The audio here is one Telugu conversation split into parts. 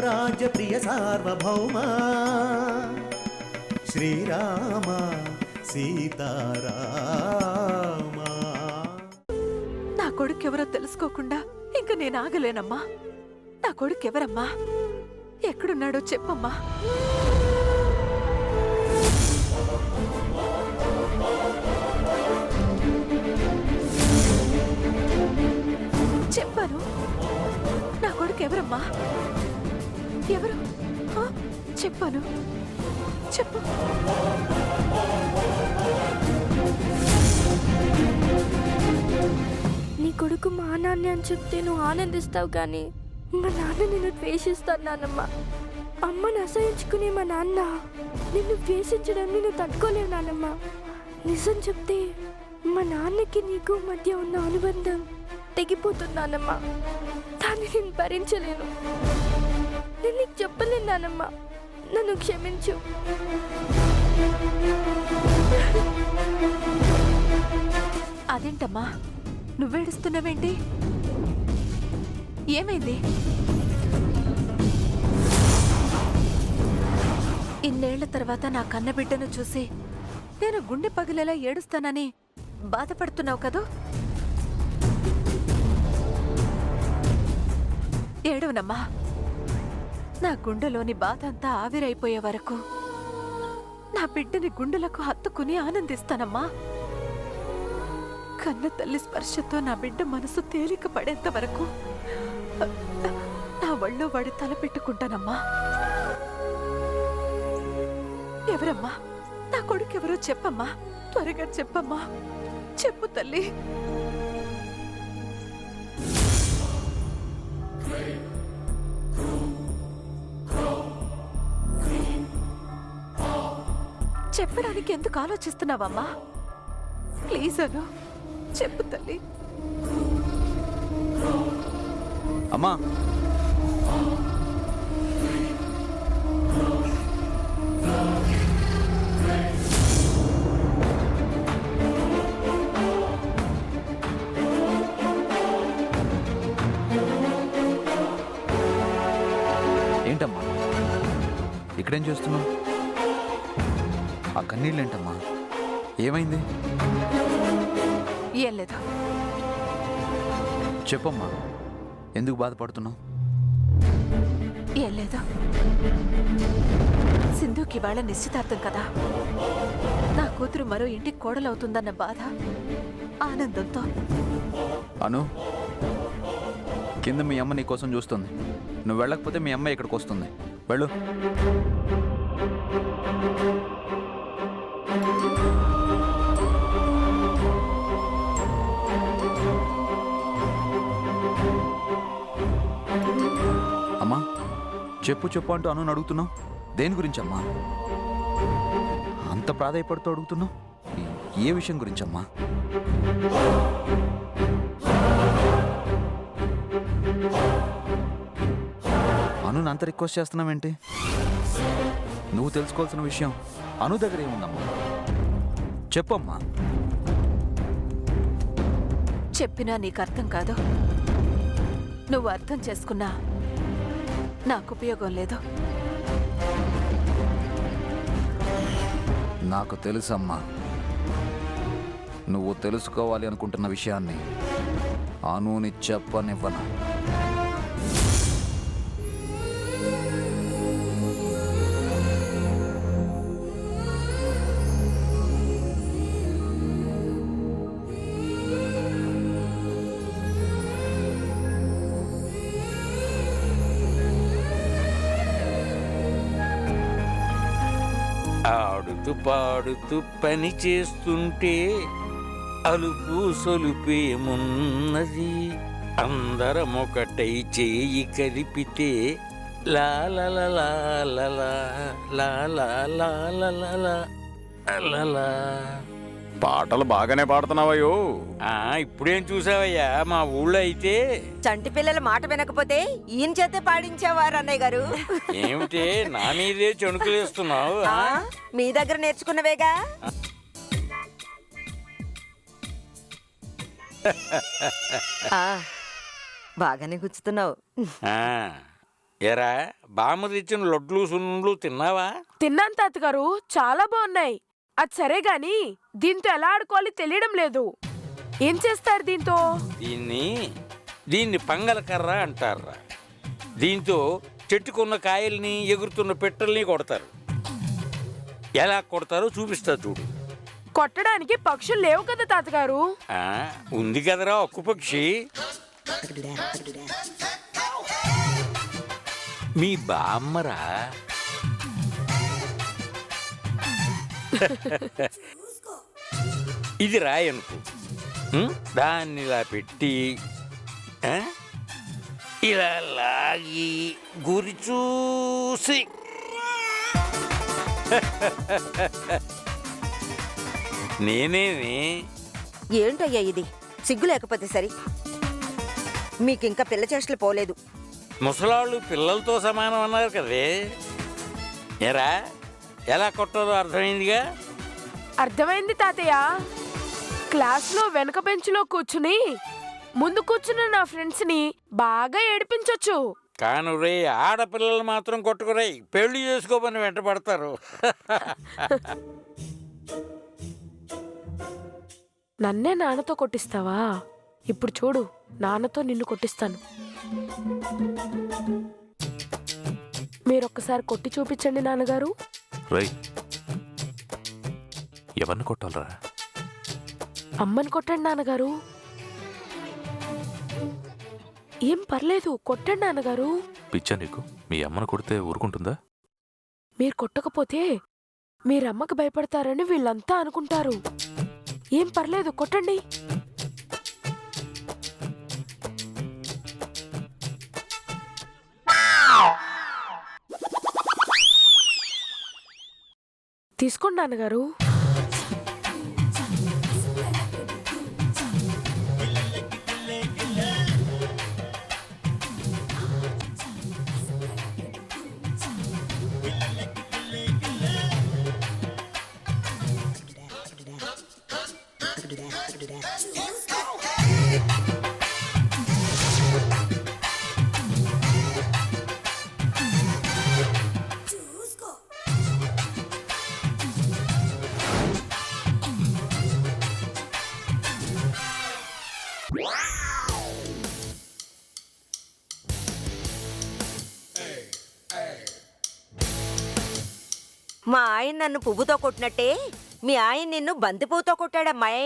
రాజ్య ప్రియ సార్వభౌమ శ్రీరామ సీతారామ. నా కొడుకెవరో తెలుసుకోకుండా ఇంక నేను ఆగలేనమ్మా. నా కొడుకెవరమ్మా? ఎక్కడున్నాడో చెప్పమ్మా. చెప్పాను. నా కొడుకెవరమ్మా? ఎవరు? చెప్పాను. చెప్పు. నీ కొడుకు మా నాన్న అని చెప్తే నువ్వు ఆనందిస్తావు, కానీ మా నాన్న నిన్ను ద్వేషిస్తాను నాన్నమ్మ. అమ్మను అసహించుకునే మా నాన్న నిన్ను ద్వేషించడం నేను తట్టుకోలేవు నాన్నమ్మ. నిజం చెప్తే మా నాన్నకి నీకు మధ్య ఉన్న అనుబంధం తెగిపోతుంది నాన్నమ్మ. దాన్ని నేను భరించలేను. నేను నీకు చెప్పలేను నాన్నమ్మ. నన్ను క్షమించు. అదేంటమ్మా నువ్వేడుస్తున్నావేంటి? ఏమైంది? ఇన్నేళ్ల తర్వాత నా కన్నబిడ్డను చూసి నేను గుండె పగిలేలా ఏడుస్తానని బాధపడుతున్నావు కదూ? ఏడవనమ్మా. నా గుండెలోని బాధ అంతా ఆవిరైపోయే వరకు నా బిడ్డని గుండెలకు హత్తుకుని ఆనందిస్తానమ్మా. కన్న తల్లి స్పర్శతో నా బిడ్డ మనసు తేలిక పడేంత వరకు నా ఒళ్ళో వాడి తల పెట్టుకుంటానమ్మా. ఎవరమ్మా? నా కొడుకెవరో చెప్పమ్మా. త్వరగా చెప్పమ్మా. చెప్పు తల్లి. చెప్పడానికి ఎందుకు ఆలోచిస్తున్నావమ్మా? ప్లీజ్ అను. చెప్పు తల్లి. అమ్మా, ఏంటమ్మా ఇక్కడేం చేస్తున్నావు? ఆ కన్నీళ్ళేంటమ్మా? ఏమైంది? ఏం లేదు. చెప్పమ్మా, ఎందుకు బాధపడుతున్నావు? ఏం లేదు. సింధుకి ఇవాళ నిశ్చితార్థం కదా. నా కూతురు మరో ఇంటికి కోడలవుతుందన్న బాధ, ఆనందంతో. అను, కింద మీ అమ్మ నీ కోసం చూస్తుంది. నువ్వు వెళ్ళకపోతే మీ అమ్మ ఇక్కడికి వస్తుంది. వెళ్ళు. అమ్మా, చెప్పు చెప్పు అంటూ అను అడుగుతున్నావు. దేని గురించి అమ్మా అంత ప్రాధాయపడుతూ అడుగుతున్నావు? ఏ విషయం గురించమ్మా? అను అంత రిక్వెస్ట్ చేస్తున్నావేంటి? నువ్వు తెలుసుకోవాల్సిన విషయం అను దగ్గర ఏముందమ్మా? చెప్పమ్మా. చెప్పినా నీకు అర్థం కాదు. నువ్వు అర్థం చేసుకున్నా నాకు ఉపయోగం లేదు. నాకు తెలుసమ్మా, నువ్వు తెలుసుకోవాలి అనుకుంటున్న విషయాన్ని అనుని చెప్పనివ్వను. ఆడుతూ పాడుతూ పని చేస్తుంటే అలుపు సొలుపేమున్నది? అందరం ఒకటై చేయి కలిపితే లాలా. పాటలు బాగానే పాడుతున్నావయ్యో. ఇప్పుడేం చూసావయ్యా, మా ఊళ్ళో అయితే చంటి పిల్లల మాట వినకపోతే ఈయన చేతే పాడించేవారు అన్నయ్య గారు. ఏమిటే నా మీదే చణుకులేస్తున్నావు? మీ దగ్గర నేర్చుకున్నవేగా. బాగానే గుచ్చుతున్నావు. ఎరా బామ్మ తెచ్చిన లొడ్లు సున్నుండ్లు తిన్నావా? తిన్నాను తాతగారు, చాలా బాగున్నాయి. అది సరే గాని దీంతో ఎలా ఆడుకోవాలి తెలియడం లేదు. ఏం చేస్తారు దీంతో? దీన్ని పంగల కర్ర అంటారా. దీంతో చెట్టుకున్న కాయల్ని ఎగురుతున్న పెట్టల్ని కొడతారు. ఎలా కొడతారో చూపిస్తా చూడు. కొట్టడానికి పక్షులు లేవు కదా తాతగారు. ఉంది కదరా ఒక్క పక్షి. మీ బామ్మరా. ఇది రాయనుకో. దాన్ని ఇలా పెట్టి ఇలా లాగి గురి చూసి నేనేమి. ఏంటయ్యా ఇది? సిగ్గు లేకపోతే సరి. మీకింకా పిల్ల చేష్టలు పోలేదు. ముసలాళ్ళు పిల్లలతో సమానం అన్నారు కదే. ఎరా ఎలా కొట్టాలో అర్థమైందిగా? అర్థమైంది తాతయ్య. క్లాస్లో వెనక బెంచ్లో కూర్చుని ముందు కూర్చున్న నా ఫ్రెండ్స్ ని బాగా ఏడిపించొచ్చు. కాను రే, ఆడపిల్లలు మాత్రం కొట్టుకురాయి. పెళ్లి చేసుకోమని వెంట పడతారు. నన్నే నాన్నతో కొట్టిస్తావా? ఇప్పుడు చూడు, నాన్నతో నిన్ను కొట్టిస్తాను. మీరొక్కసారి కొట్టి చూపించండి నాన్నగారు. రేయ్, ఎవరిని కొట్టాలరా? అమ్మని కొట్టండి నాన్నగారు. ఏం పర్లేదు, కొట్టండి నాన్నగారు. పిచ్చా నీకు? మీ అమ్మను కొడితే ఊరుకుంటుందా? మీరు కొట్టకపోతే మీరమ్మకి భయపడతారని వీళ్ళంతా అనుకుంటారు. ఏం పర్లేదు, కొట్టండి. తీసుకోండి నాన్నగారు. మా ఆయన నన్ను పువ్వుతో కొట్టినట్టే మీ ఆయన నిన్ను బంతిపువ్వుతో కొట్టాడమ్మాయి.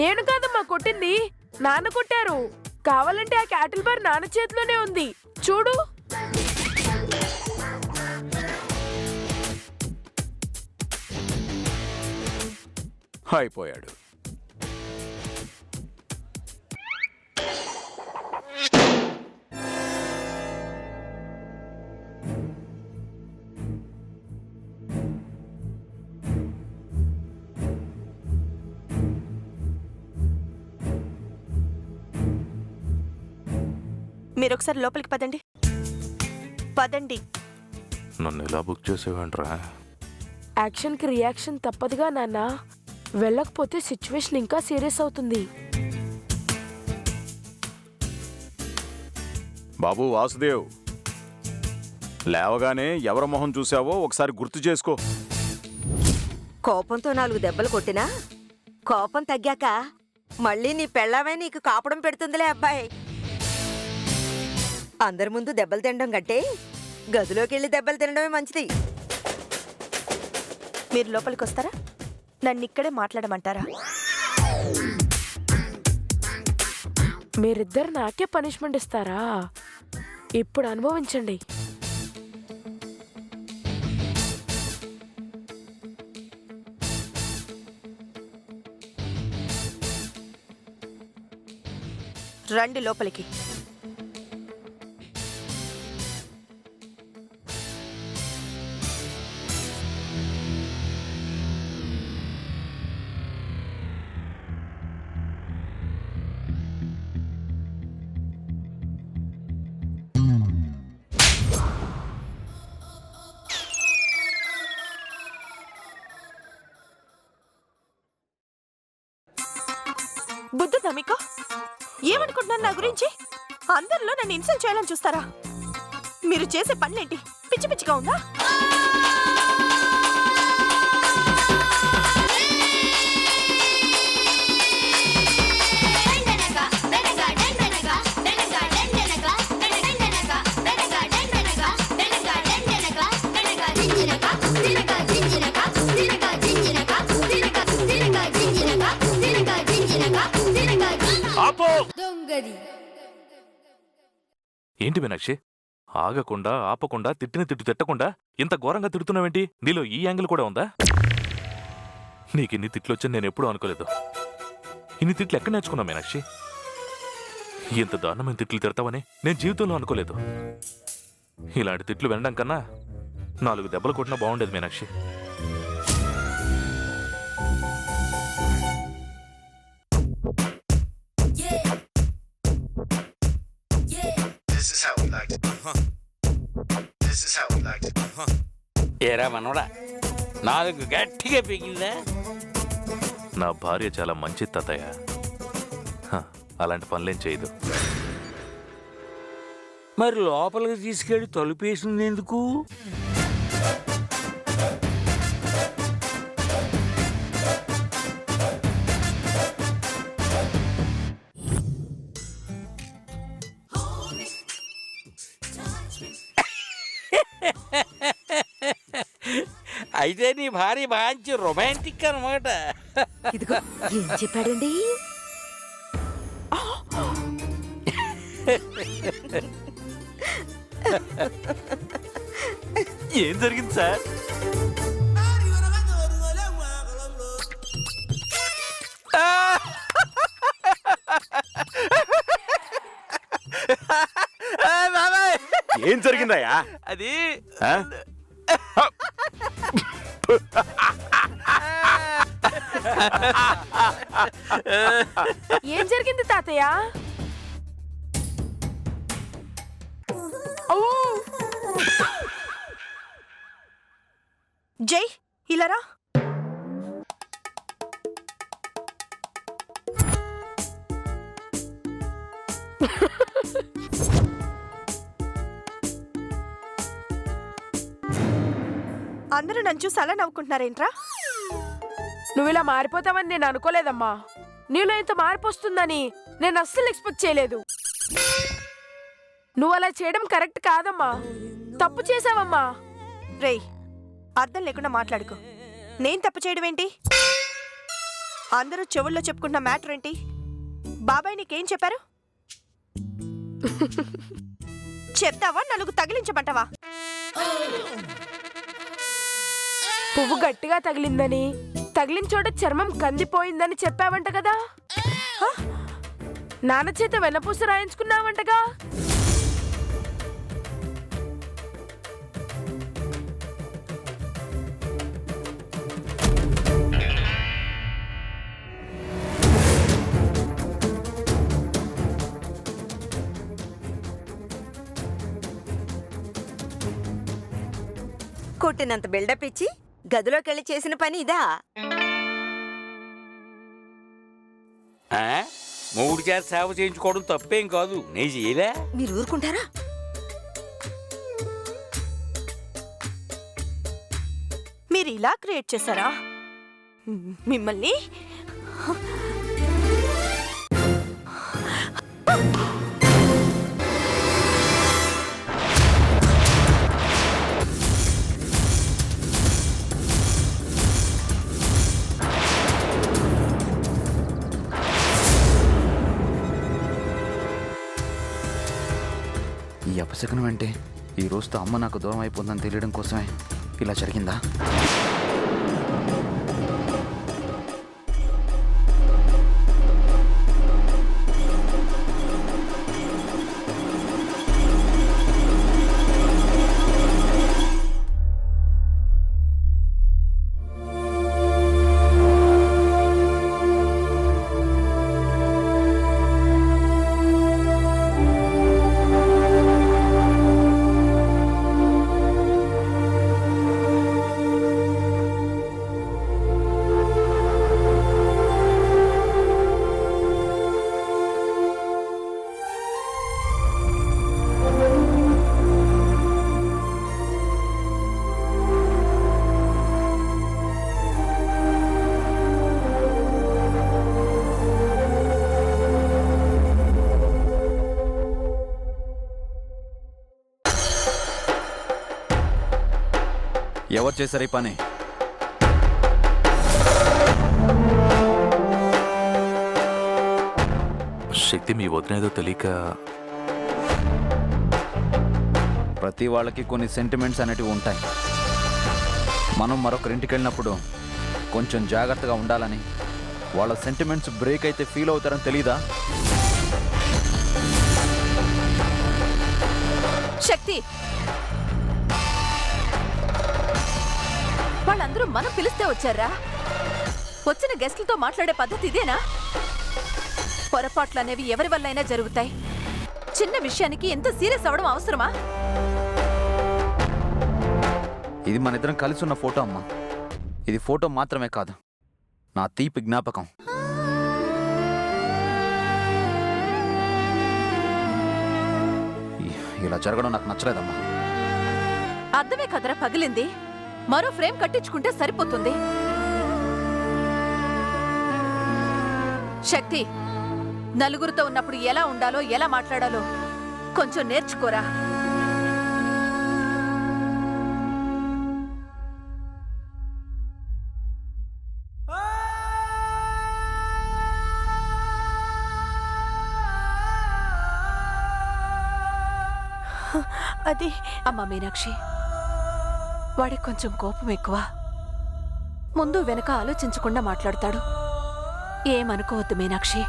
నేను కాదమ్మా కొట్టింది, నాన్న కొట్టారు. కావాలంటే ఆ క్యాటిల్ బార్ నాన్న చేతిలోనే ఉంది, చూడు. అయిపోయాడు. మీరొకసారి లోపలికి పదండి. పదండి. నన్ను ఎలా బుక్ చేసేవేంట్రా? యాక్షన్కి రియాక్షన్ తప్పదుగా నాన్న. వెళ్ళకపోతే సిచ్యువేషన్ ఇంకా సీరియస్ అవుతుంది. బాబు వాసుదేవ్, లేవగానే ఎవరి మొహం చూసావో ఒకసారి గుర్తు చేసుకో. కోపంతో 4 దెబ్బలు కొట్టినా కోపం తగ్గాక మళ్ళీ నీ పెళ్ళామే నీకు కాపడం పెడుతుందిలే అబ్బాయి. అందరి ముందు దెబ్బలు తినడం కంటే గదిలోకి వెళ్ళి దెబ్బలు తినడమే మంచిది. మీరు లోపలికి వస్తారా? నన్ను ఇక్కడే మాట్లాడమంటారా? మీరిద్దరు నాకే పనిష్మెంట్ ఇస్తారా? ఇప్పుడు అనుభవించండి. రండి లోపలికి. బుద్ధుందా మీకు? ఏమనుకుంటున్నారు నా గురించి? అందరిలో నన్ను ఇన్సల్ట్ చేయాలని చూస్తారా? మీరు చేసే పనులేంటి? పిచ్చి పిచ్చిగా ఉందా? ఏంటి మీనాక్షి, ఆగకుండా ఆపకుండా తిట్టిన తిట్టు తిట్టకుండా ఇంత ఘోరంగా తిడుతున్నావేంటి? నీలో ఈ యాంగిల్ కూడా ఉందా? నీకు ఇన్ని తిట్లు వచ్చని నేను ఎప్పుడూ అనుకోలేదు. ఇన్ని తిట్లు ఎక్కడ నేర్చుకున్నావు మీనాక్షి? ఇంత దారుణమైన తిట్లు తిడతావని నేను జీవితంలో అనుకోలేదు. ఇలాంటి తిట్లు వినడం కన్నా 4 దెబ్బలు కొట్టినా బాగుండేది మీనాక్షి. ఏరా మనోడా, 4 గట్టిగా పెగిలిందా? నా భార్య చాలా మంచి తాతయ్య. అలాంటి పనులేం చేయదు. మరి లోపలికి తీసుకెళ్ళి తలుపేసింది ఎందుకు? అయితే నీ భార్య మంచి రొమాంటిక్ అనమాట. ఇదిగో ఏం చెప్పాడండి? ఏం జరిగింది సార్? ఏం జరిగిందయ్యా? అది ఆ? ఏం జరిగింది తాతయ్య? జై ఇలారా. అందరూ నన్ను చూసి అలా నవ్వుకుంటున్నారేంట్రా? నువ్వు ఇలా మారిపోతావని నేను అనుకోలేదమ్మా. నీలో ఇంత మార్పు వస్తుందని నేను అస్సలు ఎక్స్పెక్ట్ చేయలేదు. నువ్వు అలా చేయడం కరెక్ట్ కాదమ్మా. తప్పు చేసావమ్మా. రేయ్, అర్థం లేకుండా మాట్లాడుకో. నేను తప్పు చేయడం ఏంటి? అందరూ చెవుల్లో చెప్పుకుంటున్న మ్యాటర్ ఏంటి? బాబాయ్ నీకేం చెప్పారు? చెప్తావా, 4 తగిలించమంటావా? పువ్వు గట్టిగా తగిలిందని, తగిలిన చోట చర్మం కందిపోయిందని చెప్పావంట కదా. నాన్న చేత వెన్నపూస రాయించుకున్నావంటగా. కొట్టినంత బిల్డప్ ఇచ్చి గదిలోకి వెళ్ళి చేసిన పని ఇదా? మూడు చేత సేవ చేయించుకోవడం తప్పేం కాదు. నేను చేయలే. మీరు ఊరుకుంటారా? మీరు ఇలా క్రియేట్ చేశారా? మిమ్మల్ని ఈ అపశకనం అంటే ఈ రోజుతో అమ్మ నాకు దూరం అయిపోతుందని తెలియడం కోసమే ఇలా జరిగిందా? ఎవరు చేశారు ఈ పని? శక్తి మీ వదిన ఏదో తెలియక ప్రతి వాళ్ళకి కొన్ని సెంటిమెంట్స్ అనేటివి ఉంటాయి. మనం మరొకరింటికి వెళ్ళినప్పుడు కొంచెం జాగ్రత్తగా ఉండాలని, వాళ్ళ సెంటిమెంట్స్ బ్రేక్ అయితే ఫీల్ అవుతారని తెలీదా? శక్తి, వాళ్ళందరూ మనం పిలిస్తే వచ్చారా? వచ్చిన గెస్ట్లతో మాట్లాడే పద్ధతి ఇదేనా? పొరపాట్లు అనేవి ఎవరి వల్ల అయినా జరుగుతాయి. చిన్న విషయానికి ఎంత సీరియస్ అవ్వడం అవసరమా? ఇది మన ఇద్దరం కలిసి ఉన్న ఫోటో అమ్మా. ఇది ఫోటో మాత్రమే కాదు, నా తీపి జ్ఞాపకం. ఇలా జరగడం నాకు నచ్చలేదమ్మా. అర్థమే కదరా పగిలింది. మరో ఫ్రేమ్ కట్టించుకుంటే సరిపోతుంది. శక్తి, నలుగురితో ఉన్నప్పుడు ఎలా ఉండాలో, ఎలా మాట్లాడాలో కొంచెం నేర్చుకోరా. అది అమ్మా మీనాక్షి, వాడికి కొంచెం కోపం ఎక్కువ. ముందు వెనక ఆలోచించకుండా మాట్లాడతాడు. ఏమనుకోవద్దు మీనాక్షి.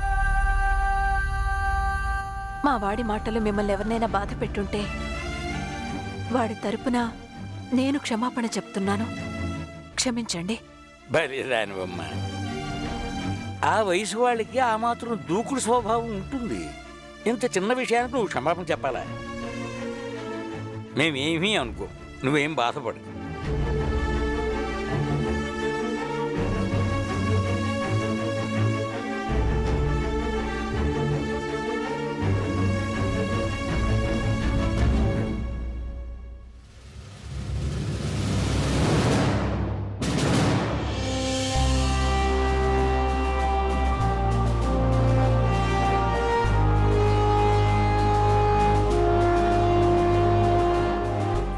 మా వాడి మాటలు మిమ్మల్ని ఎవరినైనా బాధ పెట్టుంటే వాడి తరపున నేను క్షమాపణ చెప్తున్నాను. క్షమించండి. భలే రానివమ్మ. ఆ వయసు వాళ్ళకి ఆ మాత్రం దూకుడు స్వభావం ఉంటుంది. ఇంత చిన్న విషయానికి నువ్వు క్షమాపణ చెప్పాలా? మేమేమీ అనుకో, నువ్వేం బాధపడు.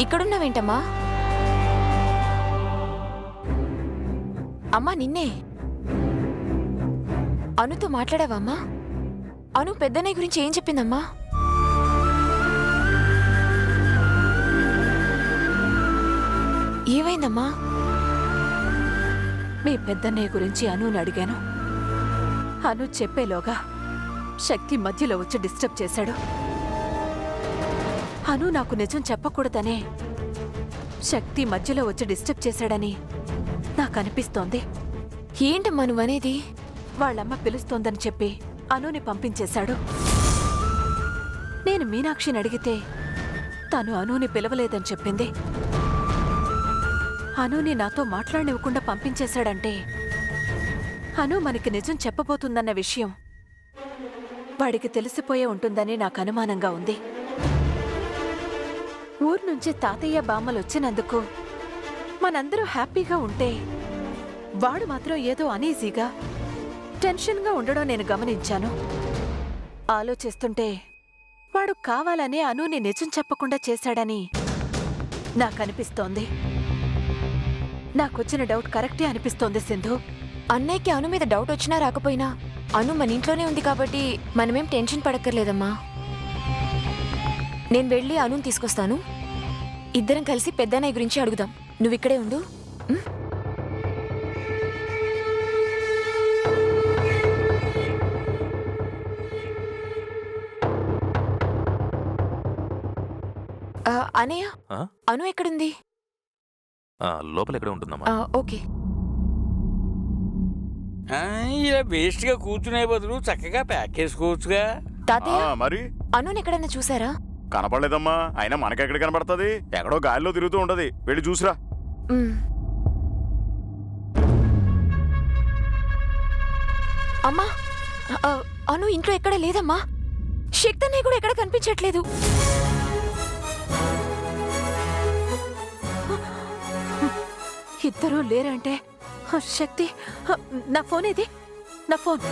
ఇక్కడున్నావేంటమ్మా? అమ్మా నిన్నే. అనుతో మాట్లాడావమ్మా? అను పెద్దన్నయ్య గురించి ఏం చెప్పిందమ్మా? ఏమైందమ్మా? మీ పెద్దన్నయ్య గురించి అనుని అడిగాను. అను చెప్పేలోగా శక్తి మధ్యలో వచ్చి డిస్టర్బ్ చేశాడు. అను నాకు నిజం చెప్పకూడదనే శక్తి మధ్యలో వచ్చి డిస్టర్బ్ చేశాడని నాకు అనిపిస్తోంది. ఏంటమ్మా నువ్వనేది? వాళ్ళమ్మ పిలుస్తోందని చెప్పి అనుని పంపించేశాడు. నేను మీనాక్షిని అడిగితే తను అనుని పిలవలేదని చెప్పింది. అనుని నాతో మాట్లాడనివ్వకుండా పంపించేశాడంటే అను మనకి నిజం చెప్పబోతుందన్న విషయం వాడికి తెలిసిపోయే ఉంటుందని నాకు అనుమానంగా ఉంది. ఊరు నుంచి తాతయ్య బామ్మలు వచ్చినందుకు మనందరూ హ్యాపీగా ఉంటే వాడు మాత్రం ఏదో అనీజీగా, టెన్షన్గా ఉండడం నేను గమనించాను. ఆలోచిస్తుంటే వాడు కావాలనే అనుని నిజం చెప్పకుండా చేశాడని నాకనిపిస్తోంది. నాకొచ్చిన డౌట్ కరెక్టే అనిపిస్తోంది సింధు. అన్నయ్యకి అను మీద డౌట్ వచ్చినా రాకపోయినా అను మన ఇంట్లోనే ఉంది కాబట్టి మనమేం టెన్షన్ పడక్కర్లేదమ్మా. నేను వెళ్ళి అనుని తీసుకొస్తాను. ఇద్దరం కలిసి పెద్దన్నయ్య గురించి అడుగుదాం. నువ్విక్కడే ఉండు. అనయ్య, ఆ? అను ఎక్కడుంది? లోపల ఎక్కడ ఉంటుందమ్మా? ఓకే. ఇలా వేస్ట్గా కూర్చునే బదులు చక్కగా ప్యాక్ చేసుకోవచ్చుగా. తాతయ్య, మరి అనుని ఎక్కడన్నా చూసారా? కనపడలేదమ్మా. అయినా మనకెక్కడ కనపడుతుంది? ఎక్కడో గాలిలో తిరుగుతూ ఉంటది. వెళ్ళి చూసిరా. అమ్మా, అను ఇంట్లో ఎక్కడ లేదమ్మా. శక్తి అన్నయ్య కూడా ఎక్కడ కనిపించట్లేదు. ఇద్దరూ లేరంటే శక్తి, నా ఫోన్ ఇది, నా ఫోన్.